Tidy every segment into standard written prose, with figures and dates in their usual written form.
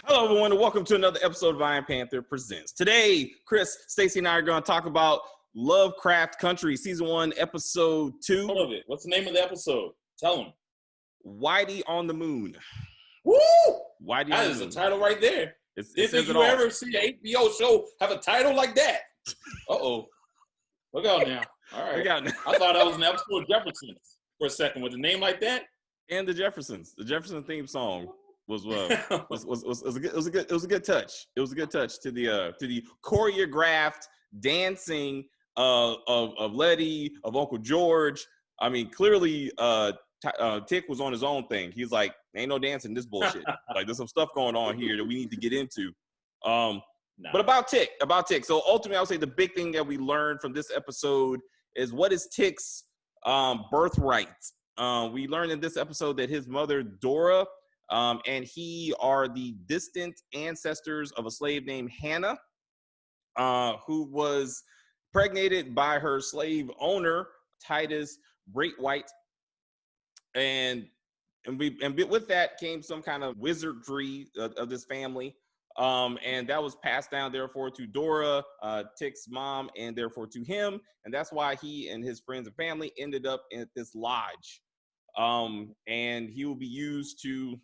Hello, everyone, and welcome to another episode of Iron Panther Presents. Today, Chris, Stacey, and I are going to talk about Lovecraft Country, Season 1, Episode 2. Of it. What's the name of the episode? Tell them. Whitey on the Moon. Woo! Whitey That on is the Moon. a title right there. Did you ever see an HBO show have a title like that? Uh-oh. Look out now. All right. Look out now. I thought that was an episode of Jeffersons for a second. With a name like that? And the Jeffersons. The Jefferson theme song was a good touch. It was a good touch to the choreographed dancing of Letty, of Uncle George. I mean, clearly Tick was on his own thing. He's like, ain't no dancing this bullshit. Like, there's some stuff going on here that we need to get into. But about Tick. So ultimately, I would say the big thing that we learned from this episode is what is Tick's birthright. We learned in this episode that his mother, Dora, and he are the distant ancestors of a slave named Hannah, who was pregnated by her slave owner, Titus Braithwaite. And with that came some kind of wizardry of this family. And that was passed down, therefore, to Dora, Tick's mom, and therefore to him. And that's why he and his friends and family ended up at this lodge. And he will be used to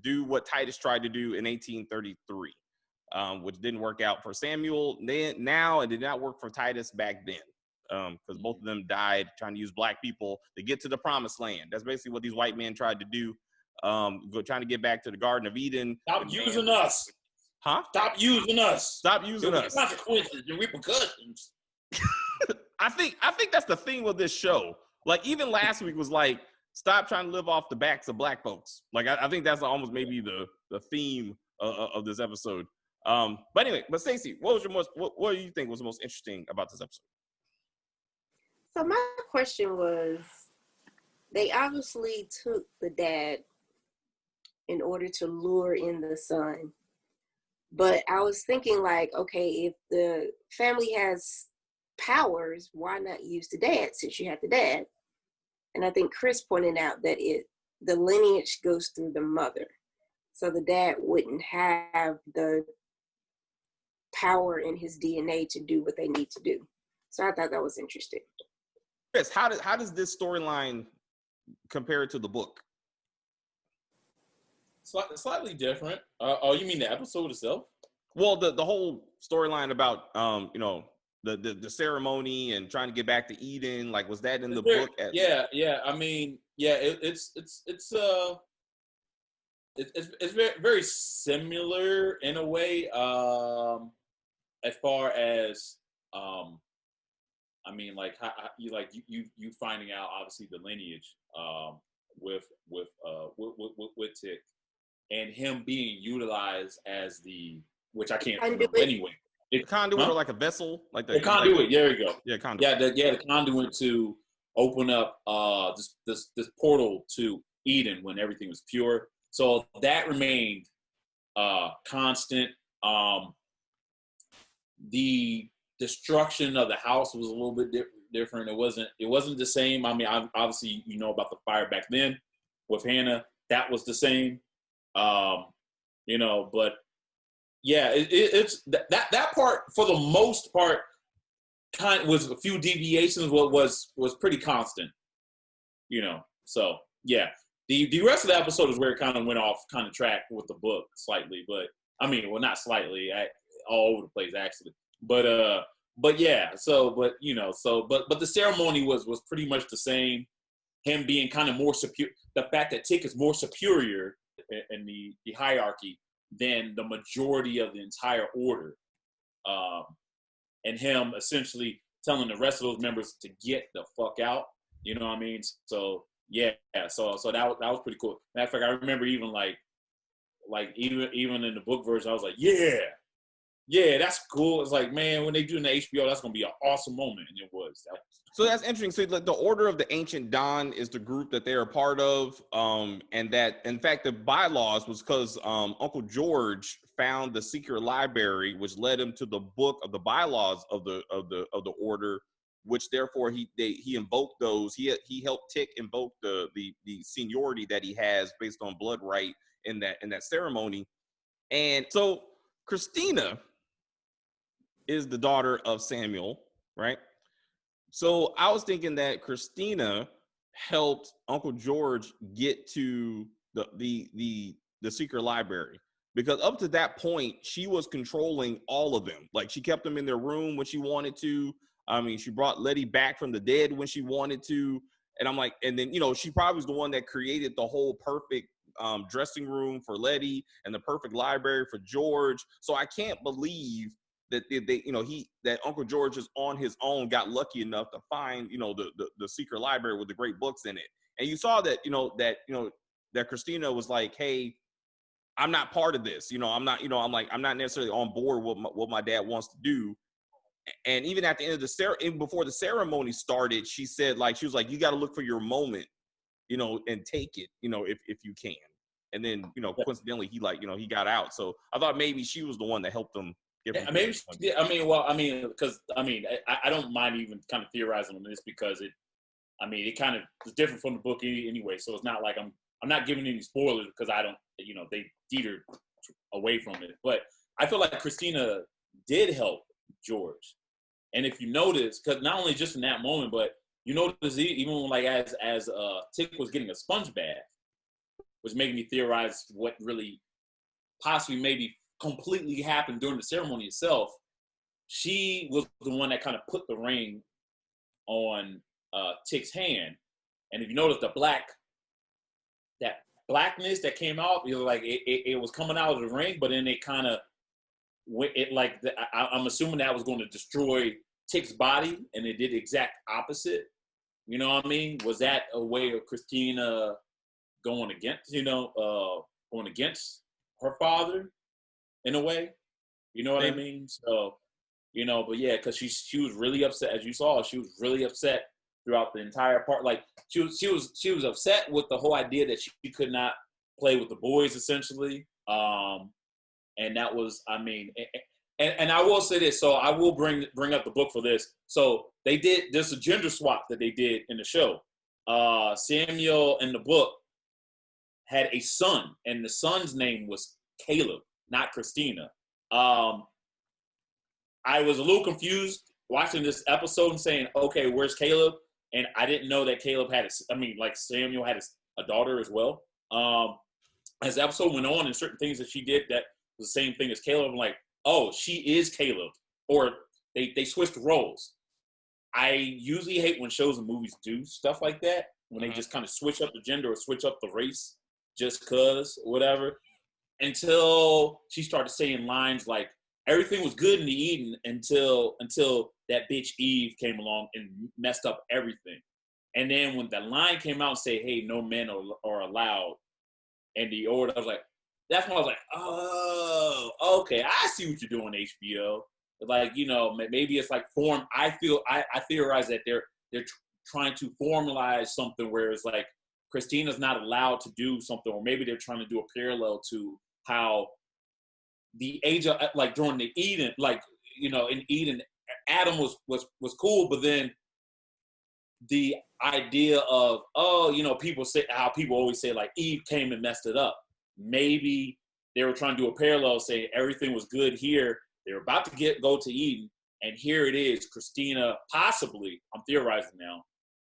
do what Titus tried to do in 1833, which didn't work out for Samuel now. It did not work for Titus back then, because both of them died trying to use black people to get to the promised land. That's basically what these white men tried to do, trying to get back to the Garden of Eden. Stop using us. Huh? Stop using us. Stop using us. Consequences and repercussions. I think that's the theme of this show. Like, even last week was like, stop trying to live off the backs of black folks. Like, I think that's almost maybe the theme of this episode. But anyway, Stacey, what do you think was the most interesting about this episode? So my question was, they obviously took the dad in order to lure in the son. But I was thinking, like, okay, if the family has powers, why not use the dad since you have the dad? And I think Chris pointed out that the lineage goes through the mother. So the dad wouldn't have the power in his DNA to do what they need to do. So I thought that was interesting. Chris, how does this storyline compare to the book? Slightly different. Oh, you mean the episode itself? Well, the whole storyline about the ceremony and trying to get back to Eden, like, was that in the book? Yeah. I mean, yeah, it's very, very similar in a way. As far as I mean, like, how you finding out obviously the lineage with Tick, and him being utilized as which I can't remember anyway. The conduit, or like a vessel, like the conduit. Like, there we go. Yeah, conduit. The conduit to open up this portal to Eden when everything was pure. So that remained constant. The destruction of the house was a little bit different. It wasn't the same. I mean, obviously you know about the fire back then with Hannah. That was the same. But yeah, it's that part for the most part kind of was a few deviations. What was pretty constant, So yeah, the rest of the episode is where it kind of went off kind of track with the book slightly, but I mean, well, not slightly, all over the place actually. But yeah, but the ceremony was pretty much the same. Him being kind of more superior, the fact that Tick is more superior in the hierarchy than the majority of the entire order, and him essentially telling the rest of those members to get the fuck out. You know what I mean? So yeah, so that was pretty cool. Matter of fact, I remember even even in the book version, I was like, yeah, that's cool. It's like, man, when they do in the HBO, that's gonna be an awesome moment, and it was. So that's interesting. So the Order of the Ancient Dawn is the group that they are part of, and that, in fact, the bylaws was because Uncle George found the secret library, which led him to the book of the bylaws of the order, which therefore he invoked those. He helped Tick invoke the seniority that he has based on blood right in that ceremony. And so Christina is the daughter of Samuel, right? So I was thinking that Christina helped Uncle George get to the secret library, because up to that point she was controlling all of them. Like, she kept them in their room when she wanted to. I mean, she brought Letty back from the dead when she wanted to. And I'm like, and then, you know, she probably was the one that created the whole perfect dressing room for Letty and the perfect library for George. So I can't believe that they you know, that Uncle George is on his own got lucky enough to find, you know, the secret library with the great books in it. And you saw that, that Christina was like, hey, I'm not part of this. You know, I'm not, I'm like, I'm not necessarily on board with what my dad wants to do. And even at the end of even before the ceremony started, she said, like, she was like, you got to look for your moment, and take it, if you can. And then, coincidentally, he got out. So I thought maybe she was the one that helped them get from maybe. Because I don't mind even kind of theorizing on this, because it kind of is different from the book anyway. So it's not like I'm not giving any spoilers, because I don't, they teetered away from it. But I feel like Christina did help George. And if you notice, because not only just in that moment, but you notice even like as Tick was getting a sponge bath, was making me theorize what really possibly maybe completely happened during the ceremony itself. She was the one that kind of put the ring on Tick's hand. And if you notice that blackness that came out, it was coming out of the ring, but then it kind of I'm assuming that was going to destroy Tick's body, and it did the exact opposite. You know what I mean? Was that a way of Christina going against her father in a way? You know what I mean? So, but yeah, because she was really upset, as you saw. She was really upset throughout the entire part. Like, she was upset with the whole idea that she could not play with the boys, essentially. And that was, and I will say this. So I will bring up the book for this. So there's a gender swap that they did in the show. Samuel in the book had a son, and the son's name was Caleb, not Christina. I was a little confused watching this episode and saying, okay, where's Caleb? And I didn't know that Caleb Samuel had a daughter as well. As the episode went on, and certain things that she did that was the same thing as Caleb, I'm like, oh, she is Caleb. Or they switched roles. I usually hate when shows and movies do stuff like that, when they just kind of switch up the gender or switch up the race just cause or whatever, until she started saying lines like, everything was good in the Eden until that bitch Eve came along and messed up everything. And then when the line came out and say, hey, no men are allowed, and the order, I was like, that's when I was like, oh, okay, I see what you're doing, HBO. Like, maybe it's like form. I theorize that they're trying to formalize something where it's like Christina's not allowed to do something, or maybe they're trying to do a parallel to how the age of, like, during the Eden, like, in Eden, Adam was cool, but then the idea of, people say, how people always say, like, Eve came and messed it up. Maybe they were trying to do a parallel, saying everything was good here. They were about to go to Eden, and here it is. Christina possibly, I'm theorizing now,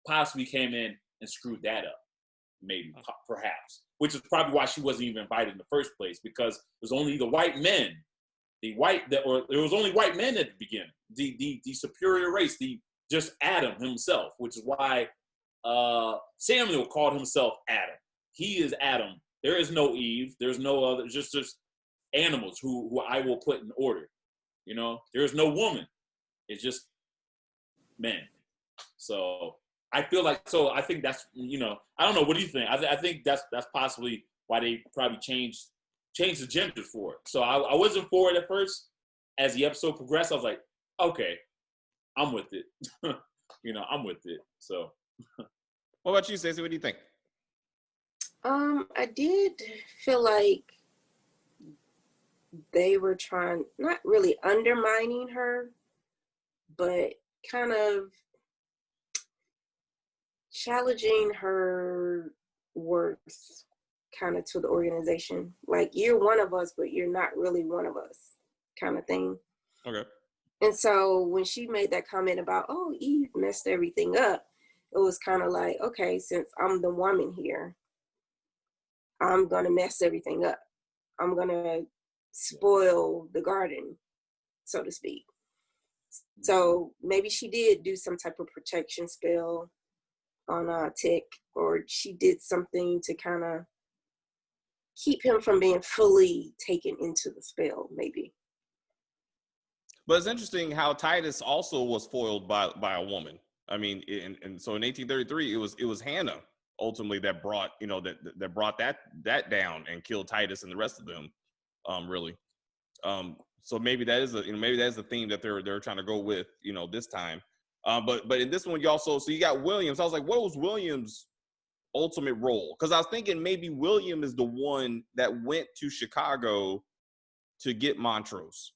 possibly came in and screwed that up. Maybe, perhaps. Which is probably why she wasn't even invited in the first place, because it was only the white men. There was only white men at the beginning. The superior race, just Adam himself, which is why Samuel called himself Adam. He is Adam. There is no Eve. There's no other, just animals who I will put in order. There is no woman. It's just men. So I feel like, I think that's, I don't know. What do you think? I think that's possibly why they probably changed the gender for it. So I wasn't for it at first. As the episode progressed, I was like, okay, I'm with it. I'm with it. So. What about you, Stacey? What do you think? I did feel like they were trying, not really undermining her, but kind of challenging her worth, kind of to the organization. Like, you're one of us, but you're not really one of us, kind of thing. Okay. And so when she made that comment about, oh, Eve messed everything up, it was kind of like, okay, since I'm the woman here, I'm going to mess everything up. I'm going to spoil the garden, so to speak. So maybe she did do some type of protection spell on Tick, or she did something to kind of keep him from being fully taken into the spell, maybe. But it's interesting how Titus also was foiled by a woman. I mean, and so in 1833, it was Hannah ultimately that brought, you know, that brought that down and killed Titus and the rest of them, really. So maybe that is maybe that's the theme that they're trying to go with, you know, this time. But in this one, you also, so you got Williams. I was like, what was Williams' ultimate role? Because I was thinking maybe William is the one that went to Chicago to get Montrose,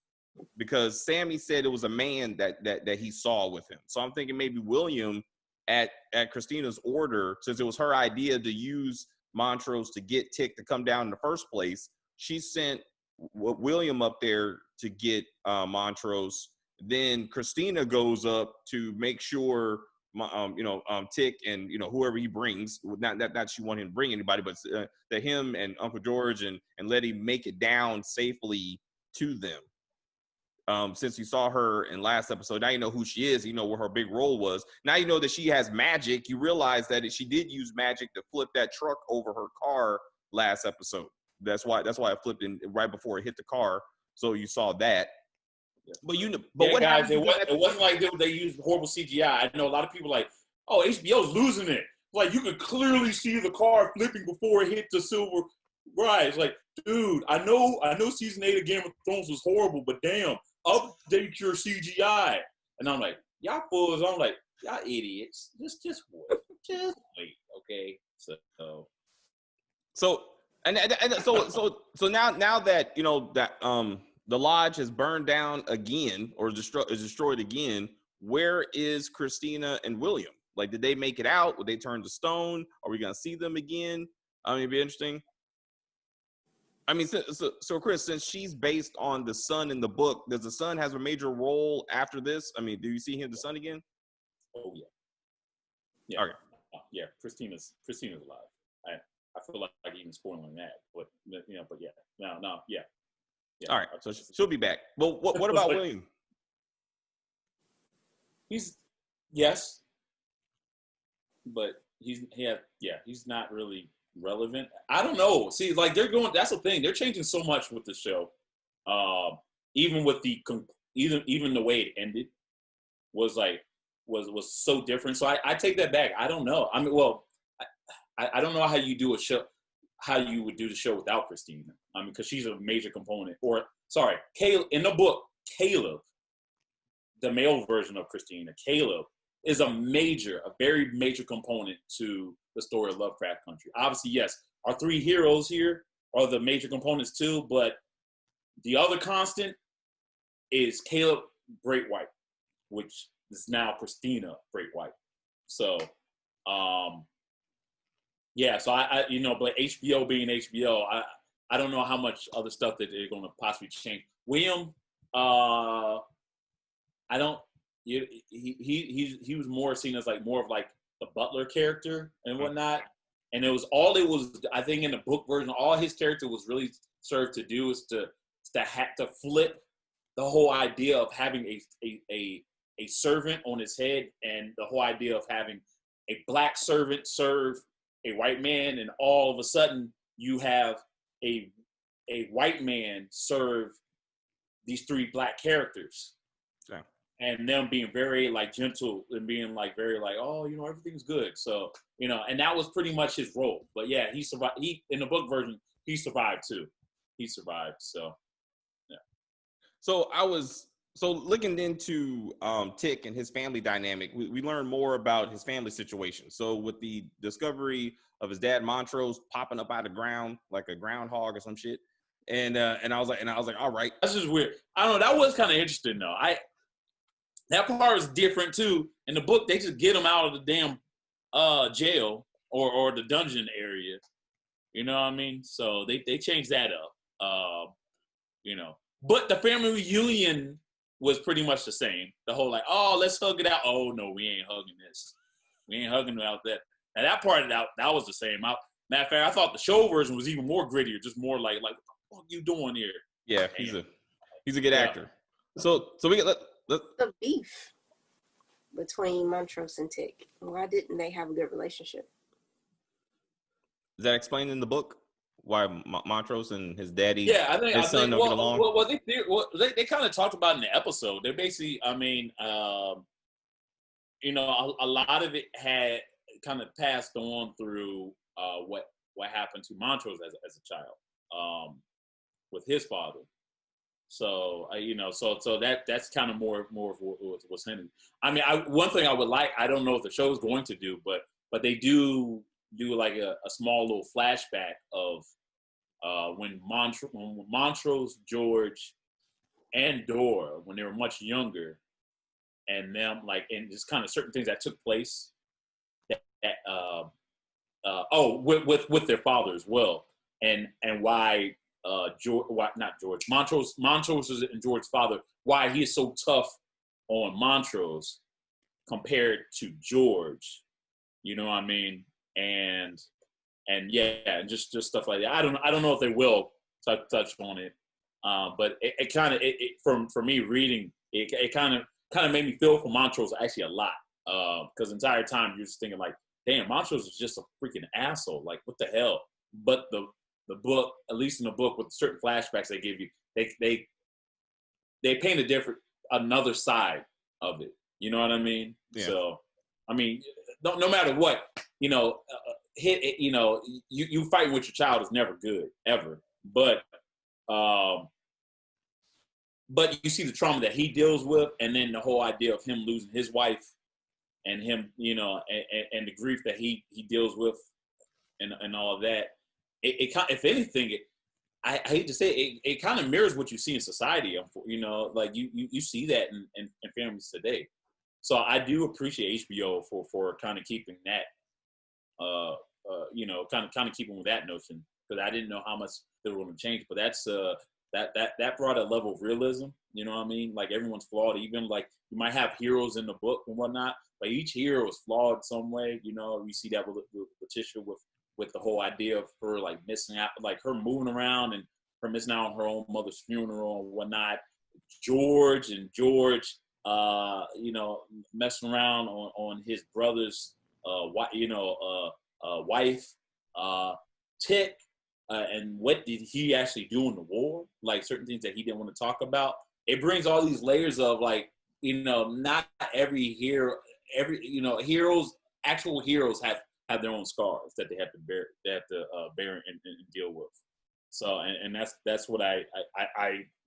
because Sammy said it was a man that he saw with him. So I'm thinking maybe William at Christina's order, since it was her idea to use Montrose to get Tick to come down in the first place, she sent William up there to get Montrose. Then Christina goes up to make sure Tick and, you know, whoever he brings, not she want him to bring anybody, but that him and Uncle George and Letty make it down safely to them. Since you saw her in last episode, now you know who she is. You know what her big role was. Now you know that she has magic. You realize that she did use magic to flip that truck over her car last episode. That's why it flipped in right before it hit the car. So you saw that. But what guys? It wasn't like they used horrible CGI. I know a lot of people like, oh, HBO's losing it. Like, you could clearly see the car flipping before it hit the silver. Right? It's like, dude, I know season 8 of Game of Thrones was horrible, but damn, update your CGI. And I'm like, y'all fools. I'm like, y'all idiots. Just wait, okay? So now that, you know, that the lodge has burned down again, or is destroyed again, where is Christina and William? Like, did they make it out? Would they turn to stone? Are we gonna see them again? I mean, it'd be interesting. I mean, so Chris, since she's based on the son in the book, does the son have a major role after this? I mean, do you see him, the son, again? Oh yeah. Okay. Yeah, Christina's alive. I feel like even spoiling that, but you know, but yeah, no, yeah. All right, so she'll be back. Well, what about William? Yes, but he's not really relevant. I don't know. See, like, that's the thing. They're changing so much with the show. Even with even the way it ended was so different. So I take that back. I don't know. I mean, well, I don't know how you do a show, how you would do the show without Christina. I mean, because she's a major component. Or, sorry, Caleb, in the book, Caleb, the male version of Christina, Caleb, is a very major component to the story of Lovecraft Country. Obviously, yes, our 3 heroes here are the major components too, but the other constant is Caleb Greatwhite, which is now Christina Greatwhite. So, yeah, so I but HBO being HBO, I don't know how much other stuff that they're going to possibly change. William, I don't. He was more seen as like more of like the butler character and whatnot, and it was I think in the book version, all his character was really served to do is to flip the whole idea of having a servant on his head, and the whole idea of having a black servant serve a white man, and all of a sudden you have a white man serve these 3 black characters. Yeah. And them being very like gentle and being like very like, oh, you know, everything's good. So, you know, and that was pretty much his role. But yeah, he survived. In the book version, he survived too. He survived. So, yeah. So looking into Tick and his family dynamic, we learned more about his family situation. So with the discovery of his dad Montrose popping up out of the ground like a groundhog or some shit, and I was like, all right, that's just weird. I don't know. That was kind of interesting though. That part is different too. In the book, they just get him out of the damn jail or the dungeon area, You know what I mean? So they changed that up. You know, but the family reunion was pretty much the same. The whole like, oh, let's hug it out. Oh no, we ain't hugging this. We ain't hugging out that. And that part of that was the same. Matter of fact, I thought the show version was even more grittier, just more like what the fuck you doing here? Yeah, he's a good actor. So we get the beef between Montrose and Tick. Why didn't they have a good relationship? Is that explained in the book? Why Montrose and his daddy, his son don't get along? Well, they kind of talked about in the episode. They basically, I mean, you know, a lot of it had kind of passed on through what happened to Montrose as a child with his father. So you know, so that's kind of more of what's happening. I mean, one thing I would like, I don't know if the show is going to do, but they do like a small little flashback of when Montrose, George, and Dora, when they were much younger, and them like, and just kind of certain things that took place with their father as well, and why Montrose and George's father, why he is so tough on Montrose compared to George, you know what I mean? And yeah, just stuff like that. I don't know if they will touch on it, but it kind of for me reading it kind of made me feel for Montrose actually a lot, because the entire time you're just thinking like, damn, Montrose is just a freaking asshole. Like, what the hell? But the book, at least in the book, with certain flashbacks they give you, they paint another side of it. You know what I mean? Yeah. So, I mean, no matter what, you know, you know, you fighting with your child is never good ever. But you see the trauma that he deals with, and then the whole idea of him losing his wife, and him, you know, and the grief that he deals with, and all of that. It if anything, I hate to say it kind of mirrors what you see in society. You know, like you see that in families today. So I do appreciate HBO for kind of keeping that, you know, kind of keeping with that notion, because I didn't know how much they were going to change. But that's that brought a level of realism. You know what I mean? Like, everyone's flawed. Even like, you might have heroes in the book and whatnot, but each hero is flawed some way. You know, you see that with Letitia with the whole idea of her like missing out, like her moving around and her missing out on her own mother's funeral and whatnot. George, you know, messing around on his brother's wife, Tick, and what did he actually do in the war? Like, certain things that he didn't want to talk about. It brings all these layers of, like, you know, not every hero, actual heroes have their own scars that they have to bear, and deal with. So, and that's what I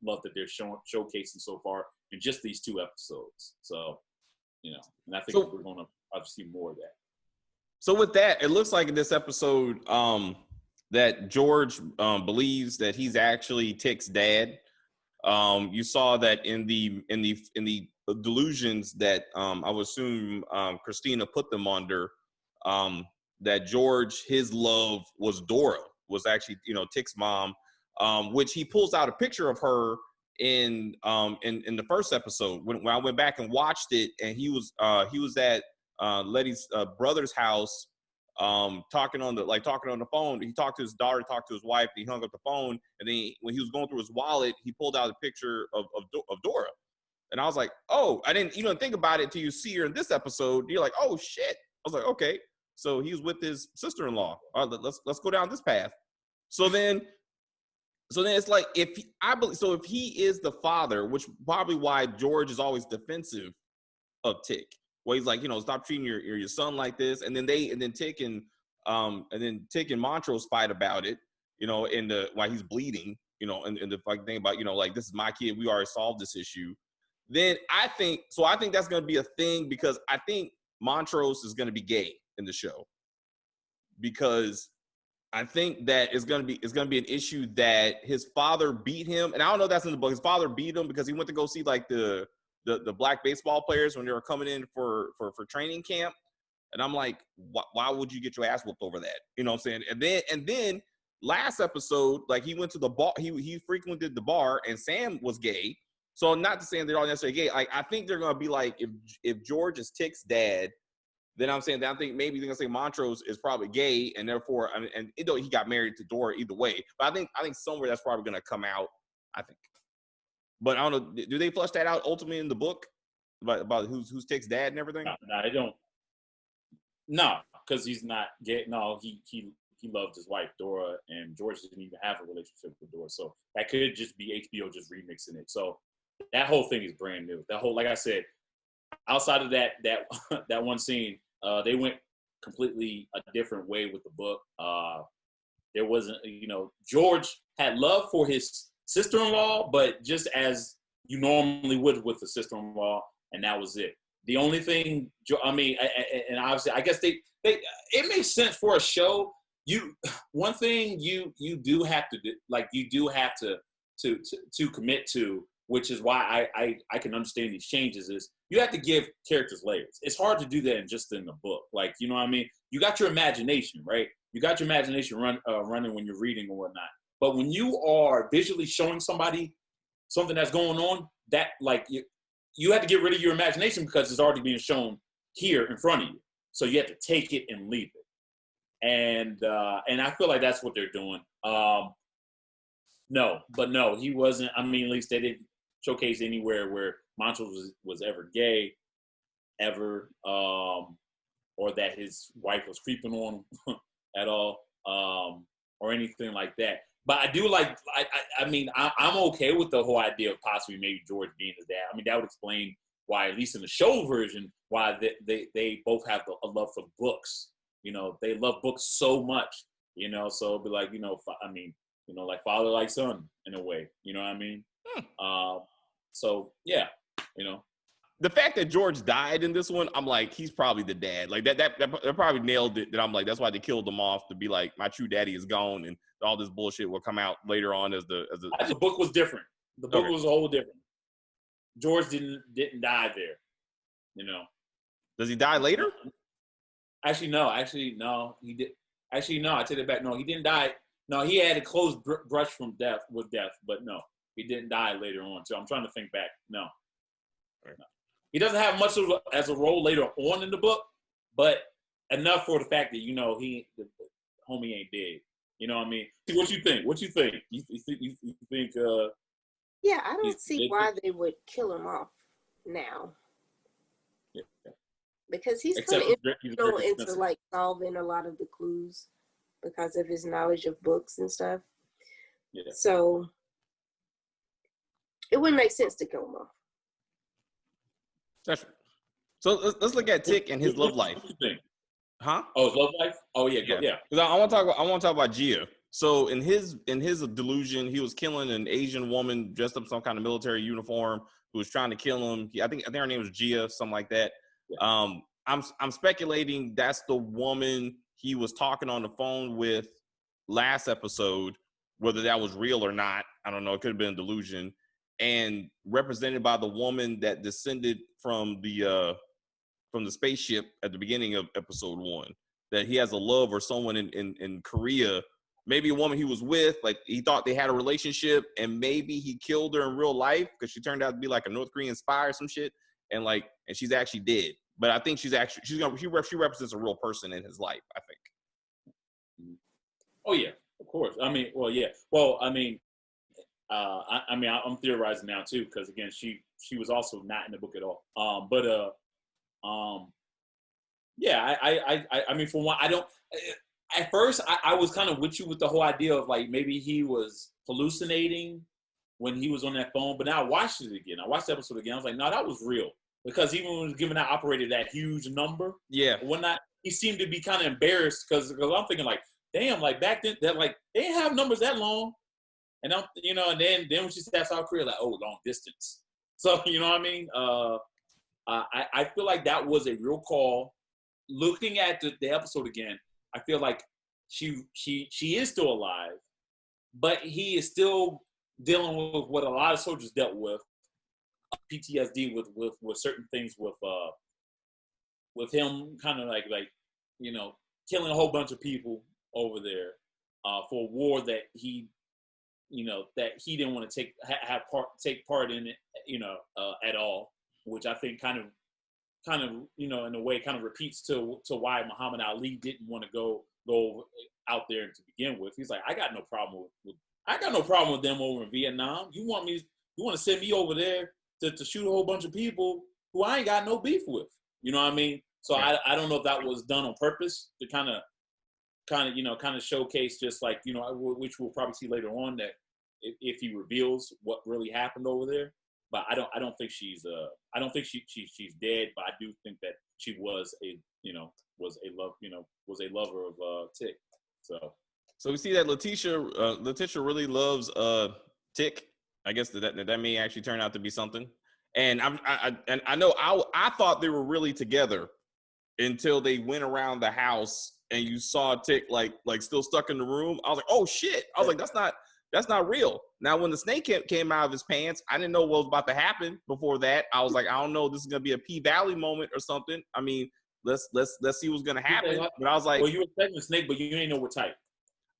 love that they're showcasing so far in just these 2 episodes. So, you know, and I think we're going to see more of that. So with that, it looks like in this episode that George believes that he's actually Tick's dad. You saw that in the delusions that I would assume Christina put them under, that George, his love was Dora, was actually, you know, Tick's mom, which he pulls out a picture of her in the first episode when I went back and watched it, and he was at Letty's brother's house, talking on the phone. He talked to his daughter, talked to his wife, he hung up the phone, and then when he was going through his wallet, he pulled out a picture of Dora. And I was like, oh, you don't think about it till you see her in this episode. You're like, oh shit. I was like, okay. So he was with his sister-in-law. All right, let's go down this path. So then it's like, if he is the father, which probably why George is always defensive of Tick, where he's like, you know, stop treating your son like this. And then Tick and Montrose fight about it, you know, while he's bleeding, you know, and the fucking thing about, you know, like, this is my kid, we already solved this issue. Then I think that's going to be a thing, because I think Montrose is going to be gay in the show, because I think that it's going to be an issue that his father beat him. And I don't know if that's in the book. His father beat him because he went to go see like the black baseball players when they were coming in for training camp. And I'm like, why would you get your ass whooped over that? You know what I'm saying? And then last episode, like he went to the bar, he frequented the bar, and Sam was gay. So not to say they're all necessarily gay. Like I think they're gonna be like if George is Tick's dad, then I'm saying that I think maybe they're gonna say Montrose is probably gay, and therefore, I mean, and he got married to Dora either way. But I think somewhere that's probably gonna come out. I think. But I don't know. Do they flesh that out ultimately in the book about who's Tick's dad and everything? No, they don't. No, because he's not gay. No, he loved his wife Dora, and George didn't even have a relationship with Dora. So that could just be HBO just remixing it. So that whole thing is brand new. That whole, like I said, outside of that one scene, they went completely a different way with the book. There wasn't, George had love for his sister-in-law, but just as you normally would with a sister-in-law, and that was it. The only thing, I mean, and obviously, I guess it makes sense for a show. One thing you do have to do, like you do have to commit to, which is why I can understand these changes, is you have to give characters layers. It's hard to do that just in the book. Like, you know what I mean? You got your imagination, right? You got your imagination running when you're reading or whatnot. But when you are visually showing somebody something that's going on, that like you have to get rid of your imagination because it's already being shown here in front of you. So you have to take it and leave it. And I feel like that's what they're doing. No, he wasn't. I mean, at least they didn't showcase anywhere where Montrose was ever gay, ever, or that his wife was creeping on him at all, or anything like that. But I do like, I mean, I'm okay with the whole idea of possibly maybe George being his dad. I mean, that would explain why, at least in the show version, why they both have a love for books. They love books so much, so it'd be like, I mean, like father like son in a way, you know what I mean? So yeah, The fact that George died in this one, I'm like, he's probably the dad. Like that probably nailed it. That I'm like, that's why they killed him off, to be like, my true daddy is gone, and all this bullshit will come out later on as the book was different. The book was a whole different. George didn't die there, Does he die later? Actually, no. He did. Actually, no. I take it back. No, he didn't die. No, he had a close brush with death, but no, he didn't die later on. So I'm trying to think back. No. He doesn't have much as a role later on in the book, but enough for the fact that the homie ain't dead. You know what I mean? What you think? You think? Yeah, I don't see why they would kill him off now. Yeah. Because he's kind of into like solving a lot of the clues because of his knowledge of books and stuff. Yeah. So it wouldn't make sense to kill him off. That's right. So let's look at Tick and his love life. What you think? Huh? Oh, his love life? Oh yeah. Because I want to talk about Gia. So in his delusion, he was killing an Asian woman dressed up in some kind of military uniform who was trying to kill him. I think her name was Gia, something like that. Yeah. I'm speculating that's the woman he was talking on the phone with last episode. Whether that was real or not, I don't know. It could have been a delusion. And represented by the woman that descended from the spaceship at the beginning of episode 1, that he has a love or someone in Korea, maybe a woman he was with, like he thought they had a relationship, and maybe he killed her in real life because she turned out to be like a North Korean spy or some shit, and she's actually dead. But I think she represents a real person in his life, I think. Oh yeah, of course. I mean, well, yeah. Well, I mean, I'm theorizing now too, because again, she was also not in the book at all. Yeah, I mean, for one, I don't. At first, I was kind of with you with the whole idea of like maybe he was hallucinating when he was on that phone. But now I watched it again. I watched the episode again. I was like, no, that was real, because even when he was giving that operator that huge number, yeah, when not, he seemed to be kind of embarrassed because I'm thinking like, damn, like back then that like they didn't have numbers that long. And and then when she said South Korea, like, oh, long distance. So you know what I mean? I feel like that was a real call. Looking at the episode again, I feel like she is still alive, but he is still dealing with what a lot of soldiers dealt with, PTSD with certain things with him kind of like killing a whole bunch of people over there. for a war that he, that he didn't want to take part in it, at all, which I think kind of, in a way, kind of repeats to why Muhammad Ali didn't want to go out there to begin with. He's like, I got no problem with them over in Vietnam. You want to send me over there to shoot a whole bunch of people who I ain't got no beef with. You know what I mean? So I don't know if that was done on purpose to kind of showcase, just like, which we'll probably see later on, that if he reveals what really happened over there. But I don't think she's dead, but I do think that she was a lover of Tick. So we see that Letitia really loves Tick. I guess that may actually turn out to be something. And I know I thought they were really together until they went around the house and you saw Tick like still stuck in the room. I was like, oh shit! I was like, that's not real. Now, when the snake came out of his pants, I didn't know what was about to happen before that. I was like, I don't know, this is gonna be a P-Valley moment or something. I mean, let's see what's gonna happen. But I was like, well, you were expecting a snake, but you didn't know what type.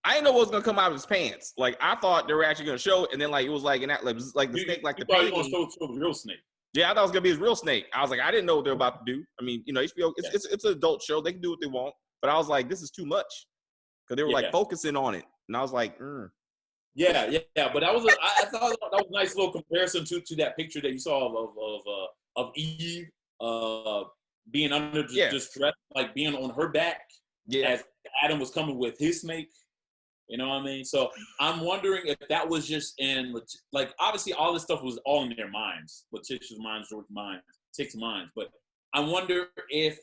I didn't know what was gonna come out of his pants. Like, I thought they were actually gonna show it, and then like it was like the snake, like the painting. You thought you were gonna show the real snake. Yeah, I thought it was gonna be his real snake. I was like, I didn't know what they're about to do. I mean, HBO, it's an adult show; they can do what they want. But I was like, this is too much, because they were like focusing on it, and I was like, Yeah. But that was I thought that was a nice little comparison to that picture that you saw of Eve being under distress, like being on her back as Adam was coming with his snake. You know what I mean? So I'm wondering if that was just obviously all this stuff was all in their minds, Letitia's mind, George's mind, Tick's mind. But I wonder if,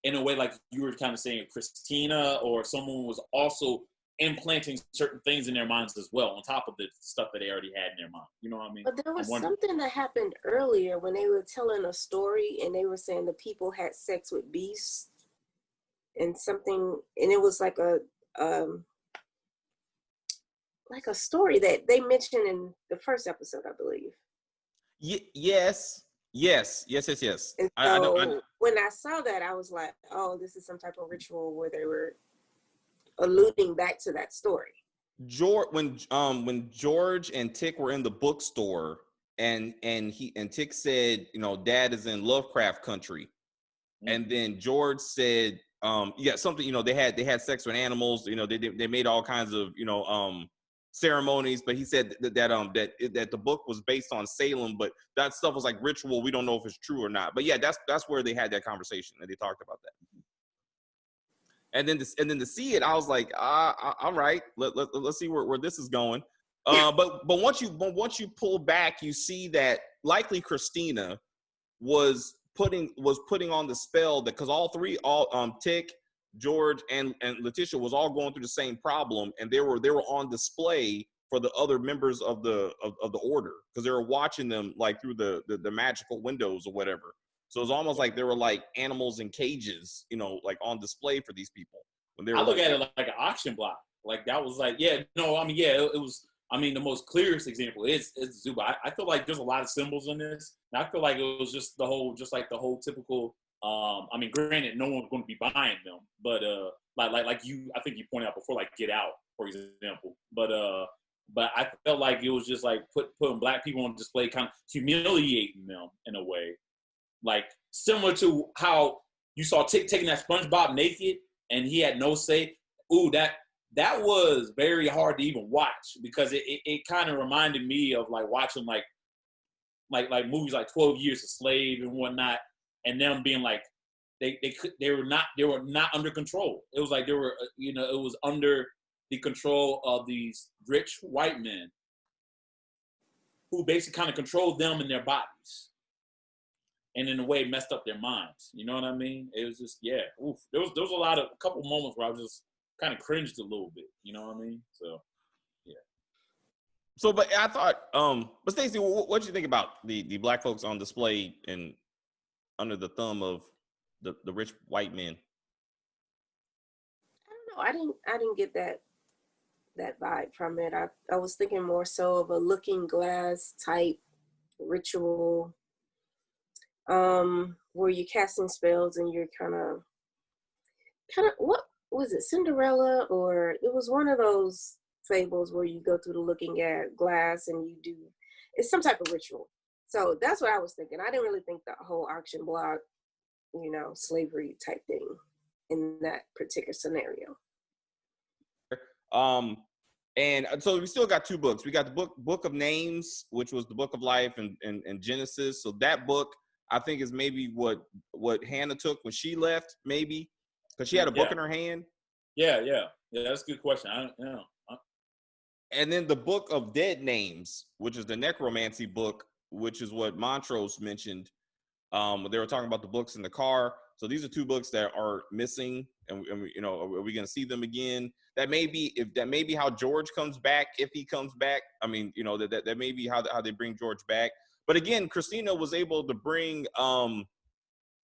in a way, like you were kind of saying, Christina or someone was also implanting certain things in their minds as well, on top of the stuff that they already had in their mind. You know what I mean? But there was something that happened earlier when they were telling a story and they were saying the people had sex with beasts and something, and it was like a story that they mentioned in the first episode, I believe. Yes. And so when I saw that, I was like, oh, this is some type of ritual where they were alluding back to that story. When George and Tick were in the bookstore and Tick said, Dad is in Lovecraft country. Mm-hmm. And then George said, something, they had sex with animals, they made all kinds of, ceremonies, but he said that the book was based on Salem, but that stuff was like ritual. We don't know if it's true or not. But yeah, that's where they had that conversation and they talked about that. And then to see it, I was like, all right, let's see where this is going. But once you pull back, you see that likely Christina was putting on the spell, that because all Tick, George, and Letitia was all going through the same problem, and they were on display for the other members of the order, because they were watching them like through the magical windows or whatever. So it's almost like they were like animals in cages, like on display for these people. When they were look at it like an auction block. Like that was like, it was. I mean, the most clearest example is Zuba. I feel like there's a lot of symbols in this. And I feel like it was just the whole typical. I mean, granted, no one's going to be buying them, but like you, I think you pointed out before, like Get Out, for example. But I felt like it was just like putting black people on display, kind of humiliating them in a way. Like similar to how you saw Tick taking that SpongeBob naked and he had no say. Ooh, that was very hard to even watch, because it kind of reminded me of like watching like movies like 12 Years a Slave and whatnot, and them being like they were not under control. It was like they were it was under the control of these rich white men who basically kind of controlled them and their bodies. And in a way messed up their minds. You know what I mean? It was just, oof. There was a couple moments where I was just kind of cringed a little bit. You know what I mean? So, yeah. So, but I thought, but Stacey, what do you think about the black folks on display and under the thumb of the rich white men? I don't know. I didn't get that vibe from it. I was thinking more so of a looking glass type ritual. Where you're casting spells and you're kind of what was it Cinderella, or it was one of those fables where you go through the looking glass and you do, it's some type of ritual. So that's what I was thinking. I didn't really think the whole auction block, slavery type thing in that particular scenario. And so we still got two books. We got the book of names, which was the book of life and Genesis. So that book, I think, is maybe what Hannah took when she left, maybe, because she had a book in her hand. Yeah, that's a good question. I don't know. And then the book of dead names, which is the necromancy book, which is what Montrose mentioned. They were talking about the books in the car. So these are two books that are missing, and are we going to see them again? That may be how George comes back, if he comes back. I mean, that may be how they bring George back. But again, Christina was able to bring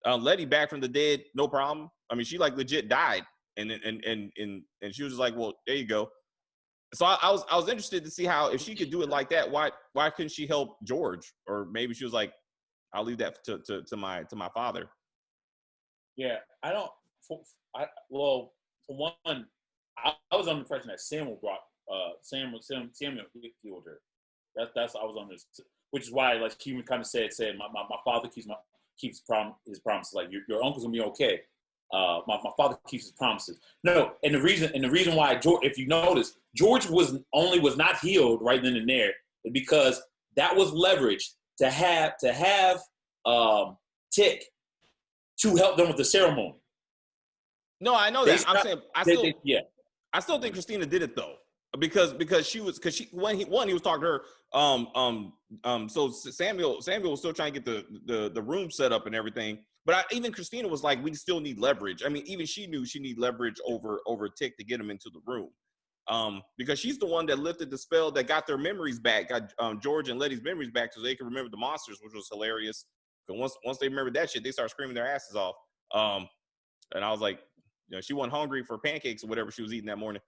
Letty back from the dead, no problem. I mean, she like legit died, and she was just like, well, there you go. So I was interested to see how, if she could do it like that, why couldn't she help George? Or maybe she was like, I'll leave that to my father. Yeah, for one, I was under the impression that Samuel healed her. That's I was under, which is why, like he kind of said my father keeps his promises. Like your uncle's gonna be okay. My father keeps his promises. No, and the reason why George, if you notice, George was not healed right then and there, because that was leveraged to have Tick to help them with the ceremony. No, I know that. I'm saying I still think Christina did it though, because he was talking to her. So Samuel was still trying to get the room set up and everything. But even Christina was like, we still need leverage. I mean, even she knew she need leverage over Tick to get him into the room. Because she's the one that lifted the spell that got their memories back, got George and Letty's memories back, so they can remember the monsters, which was hilarious. Because once they remembered that shit, they start screaming their asses off. And I was like, she wasn't hungry for pancakes or whatever she was eating that morning.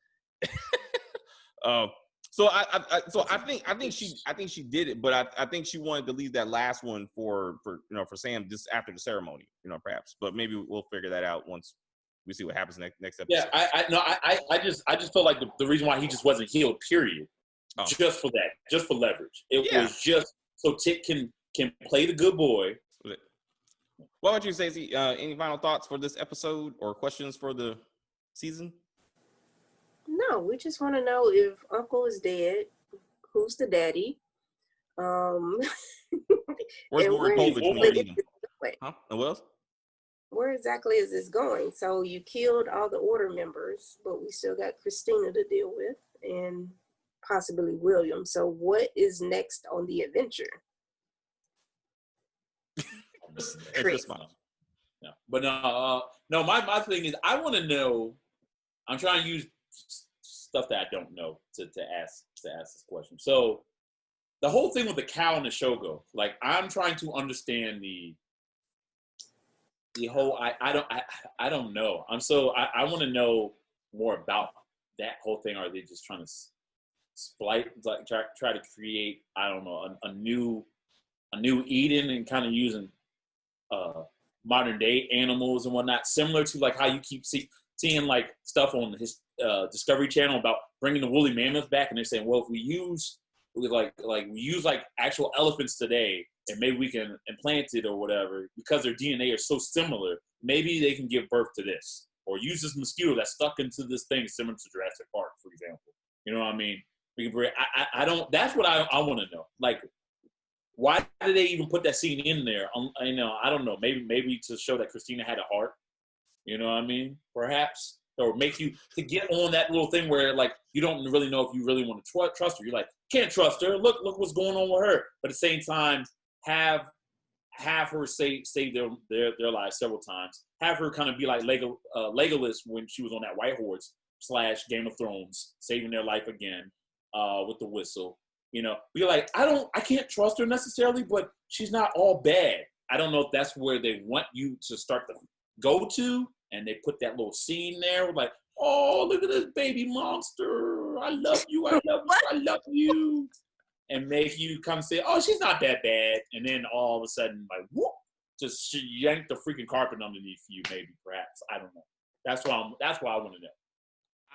So I think she did it, but I think she wanted to leave that last one for Sam just after the ceremony, perhaps. But maybe we'll figure that out once we see what happens next episode. Yeah, I just felt like the reason why he just wasn't healed, period, just for that, just for leverage. It was just so Tick can play the good boy. What about you, Stacey? Any final thoughts for this episode or questions for the season? No, we just want to know if Uncle is dead, who's the daddy? Where's Maury Povich when you need him? Huh? And what else? Where exactly is this going? So you killed all the order members, but we still got Christina to deal with and possibly William. So what is next on the adventure? No, but no. My thing is, I want to know. I'm trying to use stuff that I don't know to ask this question. So the whole thing with the cow and the shogo, like I'm trying to understand the whole. I don't know. I want to know more about that whole thing. Are they just trying to try to create, I don't know, a new Eden, and kind of using modern day animals and whatnot, similar to like how you keep seeing like stuff on his Discovery Channel about bringing the woolly mammoth back, and they're saying, well, if we use actual elephants today, and maybe we can implant it or whatever, because their DNA are so similar, maybe they can give birth to this, or use this mosquito that's stuck into this thing similar to Jurassic Park, for example. You know what I mean? We can bring. I don't. That's what I want to know. Like, why did they even put that scene in there? I don't know. Maybe to show that Christina had a heart. You know what I mean? Perhaps. Or make you to get on that little thing where like you don't really know if you really want to trust her. You're like, can't trust her. Look what's going on with her. But at the same time, have her save their lives several times. Have her kind of be like Legolas when she was on that White Horse / Game of Thrones, saving their life again with the whistle. Be like, I can't trust her necessarily, but she's not all bad. I don't know if that's where they want you to start to go to, and they put that little scene there, like, oh, look at this baby monster. I love you. I love you. I love you. And make you come say, oh, she's not that bad. And then all of a sudden, like, whoop, just yank the freaking carpet underneath you, maybe, perhaps. I don't know. That's why I want to know.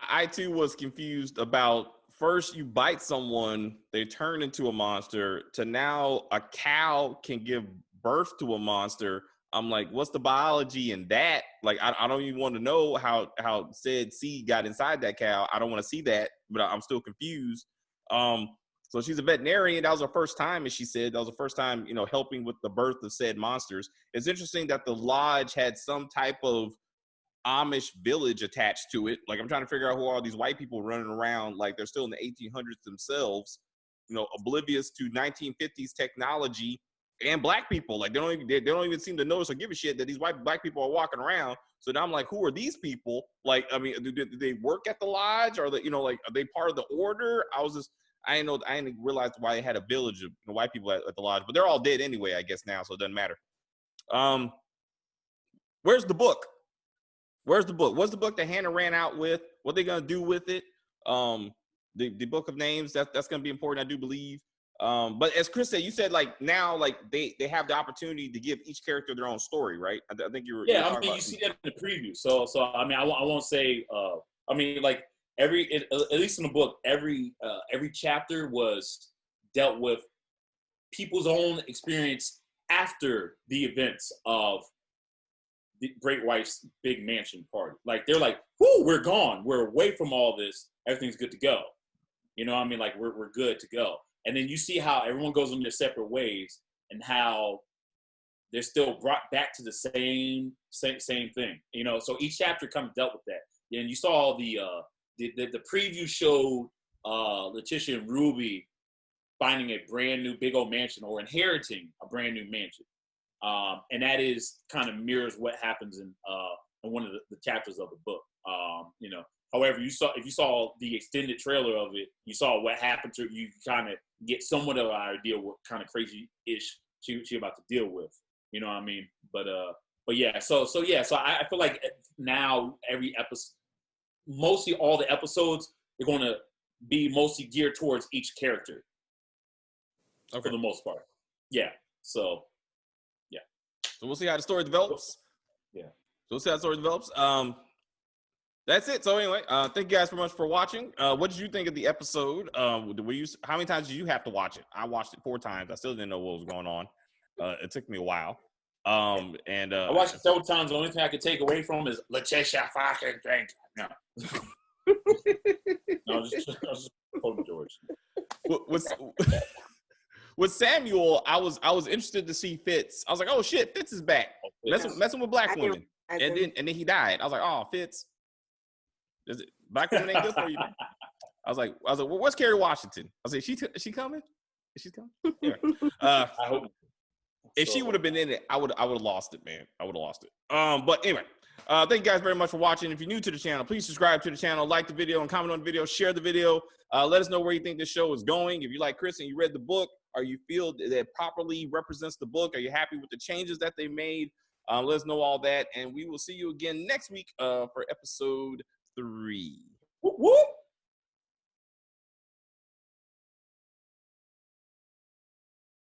I too was confused about first you bite someone, they turn into a monster, to now a cow can give birth to a monster. I'm like, what's the biology in that? Like, I don't even want to know how said seed got inside that cow. I don't want to see that, but I'm still confused. So she's a veterinarian. That was her first time, as she said. That was the first time, helping with the birth of said monsters. It's interesting that the lodge had some type of Amish village attached to it. Like, I'm trying to figure out who are all these white people running around like they're still in the 1800s themselves, oblivious to 1950s technology and black people. Like, they don't even seem to notice or give a shit that these black people are walking around. So now I'm like, who are these people? Like, I mean, do they work at the lodge? Or they, like, are they part of the order? I didn't realize why they had a village of white people at the lodge, but they're all dead anyway, I guess now, so it doesn't matter. Where's the book? Where's the book? What's the book that Hannah ran out with? What they gonna do with it? The book of names, that's gonna be important, I do believe. But as Chris said, you said like now, like they have the opportunity to give each character their own story, right? I think you were. Yeah, I mean, you see that in the preview. So I mean, I won't say. I mean, like at least in the book, every chapter was dealt with people's own experience after the events of the Great White's big mansion party. Like, they're like, whoo, we're gone. We're away from all this. Everything's good to go. You know what I mean? Like, we're good to go. And then you see how everyone goes in their separate ways and how they're still brought back to the same thing. So each chapter kind of dealt with that. And you saw the preview showed Letitia and Ruby finding a brand new big old mansion, or inheriting a brand new mansion. And that is kind of mirrors what happens in one of the chapters of the book. However, if you saw the extended trailer of it, you saw what happened to her. You kind of get somewhat of an idea what kind of crazy-ish she about to deal with. You know what I mean? But yeah. So I feel like now every episode, mostly all the episodes, are going to be mostly geared towards each character. Okay. For the most part. Yeah. So we'll see how the story develops. Yeah. So we'll see how the story develops. That's it. So anyway, thank you guys very much for watching. What did you think of the episode? How many times did you have to watch it? I watched it 4 times. I still didn't know what was going on. It took me a while. I watched it several times. The only thing I could take away from is Letitia fucking drink. No. No, just quoting George. With Samuel, I was interested to see Fitz. I was like, oh shit, Fitz is back. Messing with black women. And then he died. I was like, oh, Fitz. Black women ain't good for you. I was like, well, where's Kerry Washington? I was like, is she coming? Is she coming? Yeah. I hope. If she would have been in it, I would have lost it, man. I would have lost it. But anyway, thank you guys very much for watching. If you're new to the channel, please subscribe to the channel, like the video, and comment on the video, share the video. Let us know where you think this show is going. If you like Chris and you read the book, or you feel that it properly represents the book, are you happy with the changes that they made? Let us know all that, and we will see you again next week for episode 3. Whoop, whoop.